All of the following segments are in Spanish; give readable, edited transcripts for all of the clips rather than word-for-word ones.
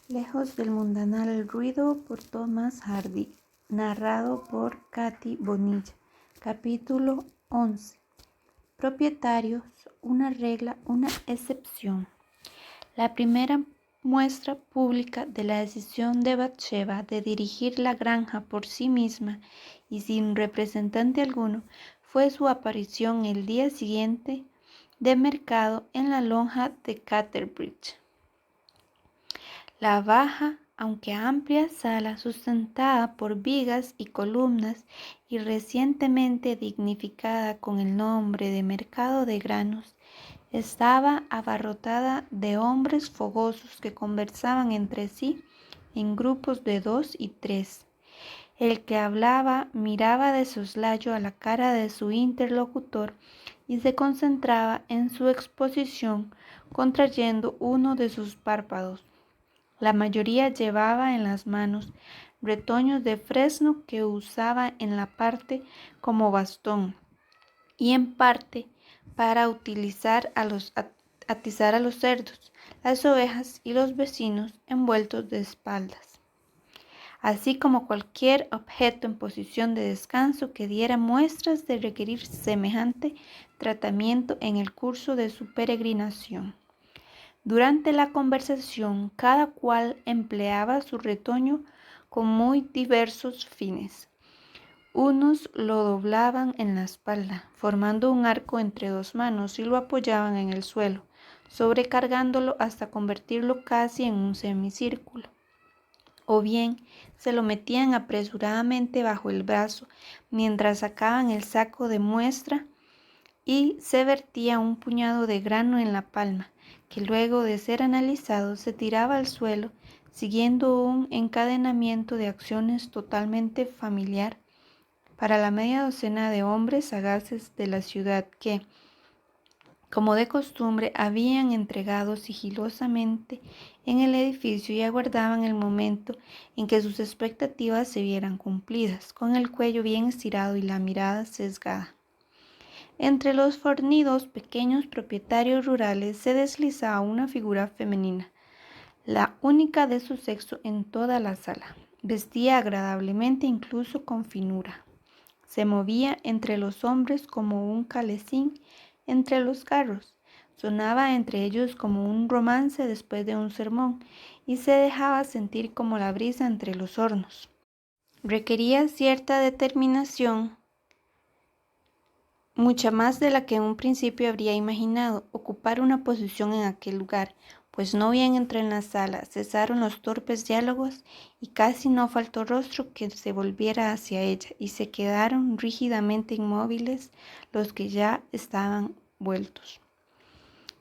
Lejos del mundanal ruido por Thomas Hardy. Narrado por Katy Bonilla. Capítulo 11. Propietarios, una regla, una excepción. La primera muestra pública de la decisión de Bathsheba de dirigir la granja por sí misma y sin representante alguno fue su aparición el día siguiente de mercado en la lonja de Caterbridge. La baja, aunque amplia sala sustentada por vigas y columnas y recientemente dignificada con el nombre de mercado de granos, estaba abarrotada de hombres fogosos que conversaban entre sí en grupos de 2 y 3. El que hablaba miraba de soslayo a la cara de su interlocutor y se concentraba en su exposición contrayendo uno de sus párpados. La mayoría llevaba en las manos retoños de fresno que usaba en la parte como bastón y en parte para atizar a los cerdos, las ovejas y los vecinos envueltos de espaldas, así como cualquier objeto en posición de descanso que diera muestras de requerir semejante tratamiento en el curso de su peregrinación. Durante la conversación, cada cual empleaba su retoño con muy diversos fines. Unos lo doblaban en la espalda, formando un arco entre 2 manos y lo apoyaban en el suelo, sobrecargándolo hasta convertirlo casi en un semicírculo. O bien se lo metían apresuradamente bajo el brazo mientras sacaban el saco de muestra y se vertía un puñado de grano en la palma, que luego de ser analizado se tiraba al suelo, siguiendo un encadenamiento de acciones totalmente familiar para la media docena de hombres sagaces de la ciudad que, como de costumbre, habían entregado sigilosamente en el edificio y aguardaban el momento en que sus expectativas se vieran cumplidas, con el cuello bien estirado y la mirada sesgada. Entre los fornidos pequeños propietarios rurales se deslizaba una figura femenina, la única de su sexo en toda la sala. Vestía agradablemente, incluso con finura. Se movía entre los hombres como un calesín entre los carros. Sonaba entre ellos como un romance después de un sermón y se dejaba sentir como la brisa entre los hornos. Requería cierta determinación, mucha más de la que en un principio habría imaginado, ocupar una posición en aquel lugar, pues no bien entró en la sala, cesaron los torpes diálogos y casi no faltó rostro que se volviera hacia ella, y se quedaron rígidamente inmóviles los que ya estaban vueltos.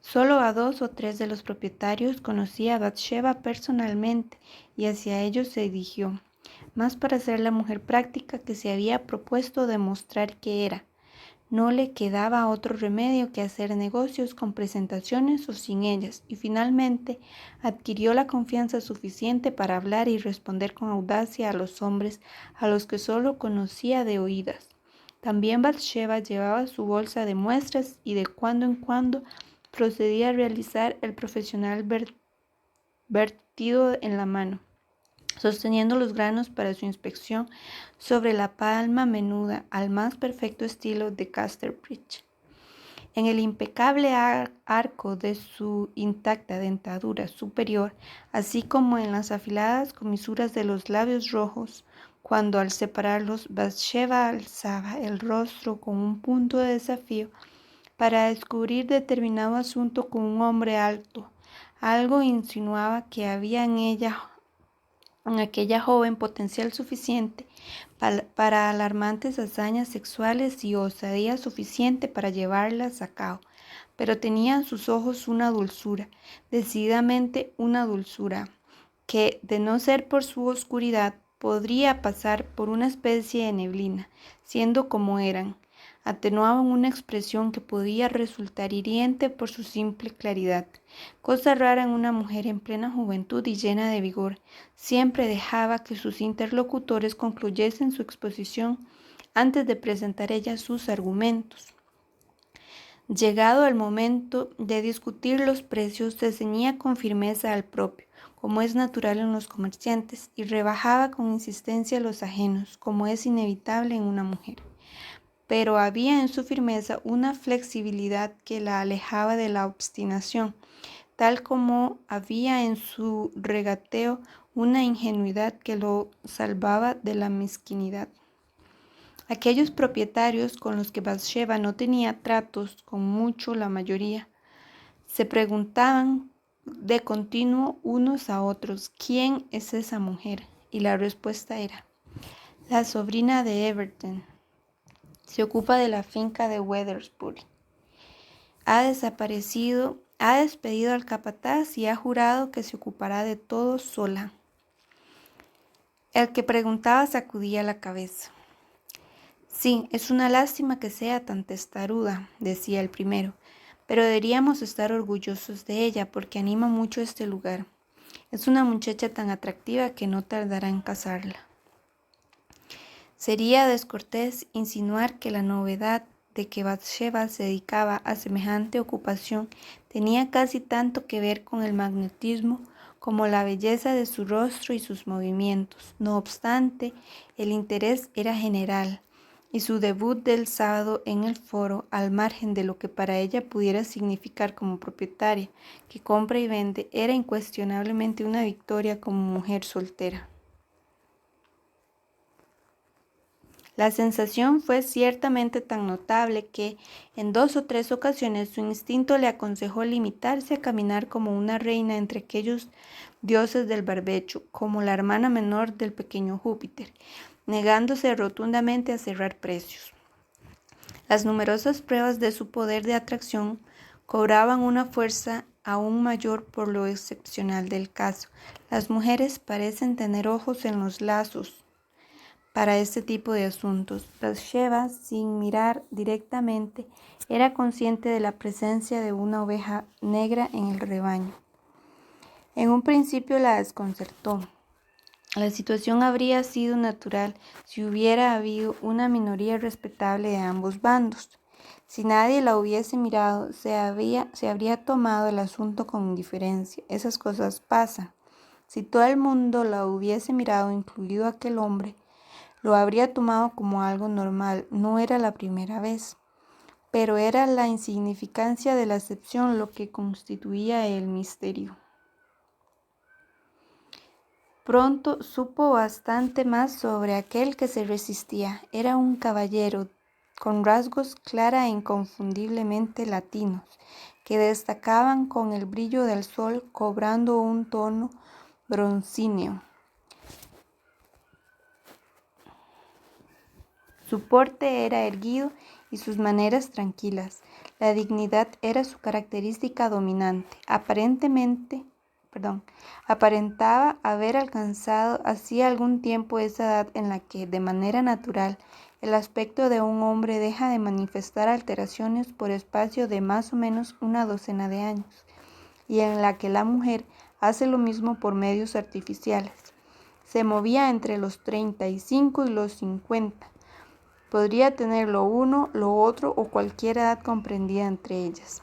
Solo a 2 o 3 de los propietarios conocía a Bathsheba personalmente, y hacia ellos se dirigió, más para ser la mujer práctica que se había propuesto demostrar que era. No le quedaba otro remedio que hacer negocios con presentaciones o sin ellas, y finalmente adquirió la confianza suficiente para hablar y responder con audacia a los hombres a los que solo conocía de oídas. También Bathsheba llevaba su bolsa de muestras y de cuando en cuando procedía a realizar el profesional vertido en la mano, sosteniendo los granos para su inspección sobre la palma menuda al más perfecto estilo de Casterbridge. En el impecable arco de su intacta dentadura superior, así como en las afiladas comisuras de los labios rojos, cuando al separarlos Bathsheba alzaba el rostro con un punto de desafío para descubrir determinado asunto con un hombre alto, algo insinuaba que había en aquella joven potencial suficiente para alarmantes hazañas sexuales y osadía suficiente para llevarlas a cabo, pero tenía en sus ojos una dulzura, decididamente una dulzura, que, de no ser por su oscuridad, podría pasar por una especie de neblina, siendo como eran, atenuaban una expresión que podía resultar hiriente por su simple claridad, cosa rara en una mujer en plena juventud y llena de vigor. Siempre dejaba que sus interlocutores concluyesen su exposición antes de presentar ella sus argumentos. Llegado el momento de discutir los precios, se ceñía con firmeza al propio, como es natural en los comerciantes, y rebajaba con insistencia los ajenos, como es inevitable en una mujer. Pero había en su firmeza una flexibilidad que la alejaba de la obstinación, tal como había en su regateo una ingenuidad que lo salvaba de la mezquindad. Aquellos propietarios con los que Bathsheba no tenía tratos, con mucho la mayoría, se preguntaban de continuo unos a otros, ¿quién es esa mujer? Y la respuesta era, la sobrina de Everton. Se ocupa de la finca de Weatherspoon. Ha despedido al capataz y ha jurado que se ocupará de todo sola. El que preguntaba sacudía la cabeza. Sí, es una lástima que sea tan testaruda, decía el primero, pero deberíamos estar orgullosos de ella porque anima mucho este lugar. Es una muchacha tan atractiva que no tardará en casarla. Sería descortés insinuar que la novedad de que Bathsheba se dedicaba a semejante ocupación tenía casi tanto que ver con el magnetismo como la belleza de su rostro y sus movimientos. No obstante, el interés era general, y su debut del sábado en el foro, al margen de lo que para ella pudiera significar como propietaria, que compra y vende, era incuestionablemente una victoria como mujer soltera. La sensación fue ciertamente tan notable que, en 2 o 3 ocasiones, su instinto le aconsejó limitarse a caminar como una reina entre aquellos dioses del barbecho, como la hermana menor del pequeño Júpiter, negándose rotundamente a cerrar precios. Las numerosas pruebas de su poder de atracción cobraban una fuerza aún mayor por lo excepcional del caso. Las mujeres parecen tener ojos en los lazos para este tipo de asuntos. Bathsheba, sin mirar directamente, era consciente de la presencia de una oveja negra en el rebaño. En un principio la desconcertó. La situación habría sido natural si hubiera habido una minoría respetable de ambos bandos. Si nadie la hubiese mirado, se habría tomado el asunto con indiferencia. Esas cosas pasan. Si todo el mundo la hubiese mirado, incluido aquel hombre, lo habría tomado como algo normal. No era la primera vez, pero era la insignificancia de la excepción lo que constituía el misterio. Pronto supo bastante más sobre aquel que se resistía. Era un caballero con rasgos clara e inconfundiblemente latinos, que destacaban con el brillo del sol, cobrando un tono broncíneo. Su porte era erguido y sus maneras tranquilas. La dignidad era su característica dominante. Aparentaba haber alcanzado hacía algún tiempo esa edad en la que, de manera natural, el aspecto de un hombre deja de manifestar alteraciones por espacio de más o menos una docena de años, y en la que la mujer hace lo mismo por medios artificiales. Se movía entre los 35 y los 50. Podría tener lo uno, lo otro o cualquier edad comprendida entre ellas.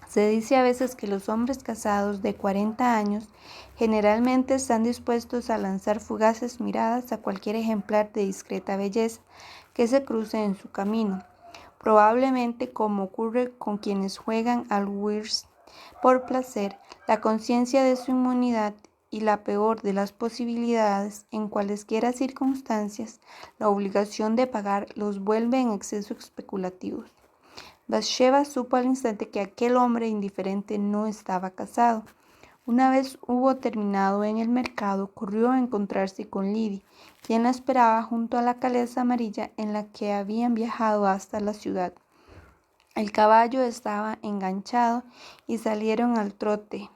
Se dice a veces que los hombres casados de 40 años generalmente están dispuestos a lanzar fugaces miradas a cualquier ejemplar de discreta belleza que se cruce en su camino, probablemente como ocurre con quienes juegan al whist por placer. La conciencia de su inmunidad y la peor de las posibilidades, en cualesquiera circunstancias, la obligación de pagar, los vuelve en exceso especulativos. Bathsheba supo al instante que aquel hombre indiferente no estaba casado. Una vez hubo terminado en el mercado, corrió a encontrarse con Liddy, quien la esperaba junto a la calesa amarilla en la que habían viajado hasta la ciudad. El caballo estaba enganchado y salieron al trote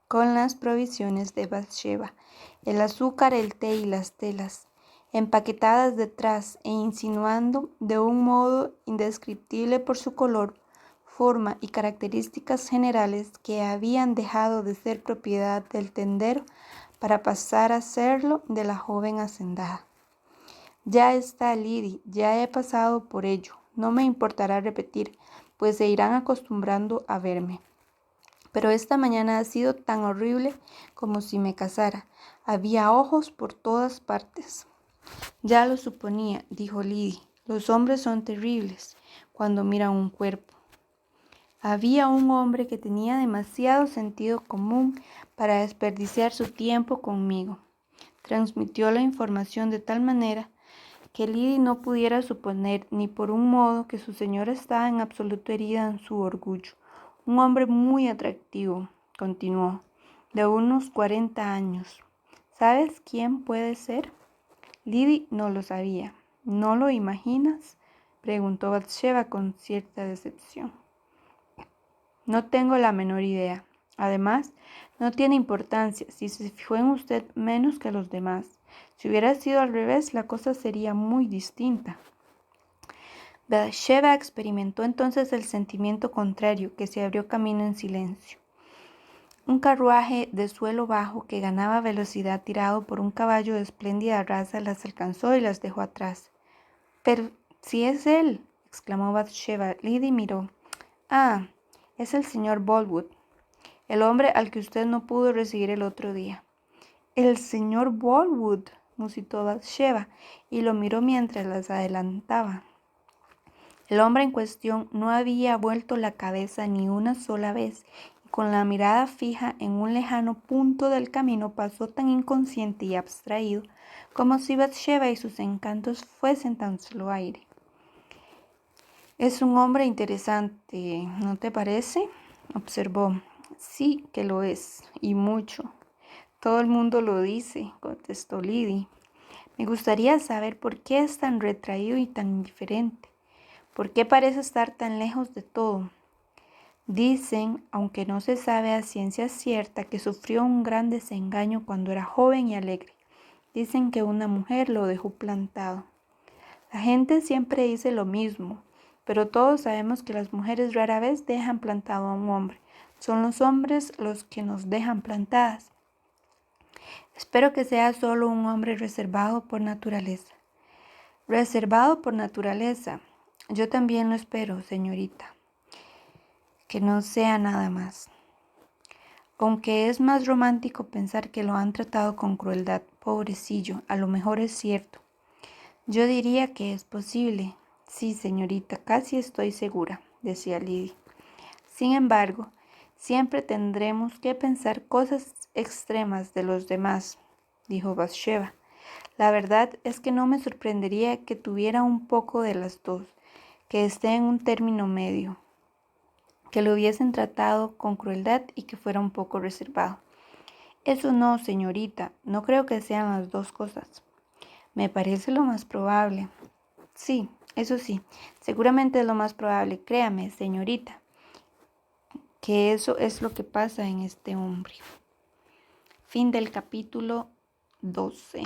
con las provisiones de Bathsheba, el azúcar, el té y las telas, empaquetadas detrás e insinuando de un modo indescriptible por su color, forma y características generales que habían dejado de ser propiedad del tendero para pasar a serlo de la joven hacendada. Ya está, Liddy, ya he pasado por ello. No me importará repetir, pues se irán acostumbrando a verme. Pero esta mañana ha sido tan horrible como si me casara. Había ojos por todas partes. Ya lo suponía, dijo Liddy. Los hombres son terribles cuando miran un cuerpo. Había un hombre que tenía demasiado sentido común para desperdiciar su tiempo conmigo. Transmitió la información de tal manera que Liddy no pudiera suponer ni por un modo que su señora estaba en absoluto herida en su orgullo. Un hombre muy atractivo, continuó, de unos 40 años. ¿Sabes quién puede ser? Liddy no lo sabía. ¿No lo imaginas? Preguntó Bathsheba con cierta decepción. No tengo la menor idea. Además, no tiene importancia si se fijó en usted menos que los demás. Si hubiera sido al revés, la cosa sería muy distinta. Bathsheba experimentó entonces el sentimiento contrario, que se abrió camino en silencio. Un carruaje de suelo bajo que ganaba velocidad tirado por un caballo de espléndida raza las alcanzó y las dejó atrás. «Pero si es él», exclamó Bathsheba. Liddy miró. «Ah, es el señor Boltwood, el hombre al que usted no pudo recibir el otro día». «El señor Boltwood», musitó Bathsheba, y lo miró mientras las adelantaba. El hombre en cuestión no había vuelto la cabeza ni una sola vez, y con la mirada fija en un lejano punto del camino pasó tan inconsciente y abstraído como si Bathsheba y sus encantos fuesen tan solo aire. «Es un hombre interesante, ¿no te parece?», observó. «Sí que lo es, y mucho. Todo el mundo lo dice», contestó Liddy. «Me gustaría saber por qué es tan retraído y tan indiferente. ¿Por qué parece estar tan lejos de todo? Dicen, aunque no se sabe a ciencia cierta, que sufrió un gran desengaño cuando era joven y alegre. Dicen que una mujer lo dejó plantado. La gente siempre dice lo mismo, pero todos sabemos que las mujeres rara vez dejan plantado a un hombre. Son los hombres los que nos dejan plantadas. Espero que sea solo un hombre reservado por naturaleza». «Reservado por naturaleza. Yo también lo espero, señorita. Que no sea nada más. Aunque es más romántico pensar que lo han tratado con crueldad, pobrecillo, a lo mejor es cierto. Yo diría que es posible». «Sí, señorita, casi estoy segura», decía Liddy. «Sin embargo, siempre tendremos que pensar cosas extremas de los demás», dijo Bathsheba. «La verdad es que no me sorprendería que tuviera un poco de las dos, que esté en un término medio, que lo hubiesen tratado con crueldad y que fuera un poco reservado». «Eso no, señorita, no creo que sean las dos cosas». «Me parece lo más probable». «Sí, eso sí, seguramente es lo más probable. Créame, señorita, que eso es lo que pasa en este hombre». Fin del capítulo 12.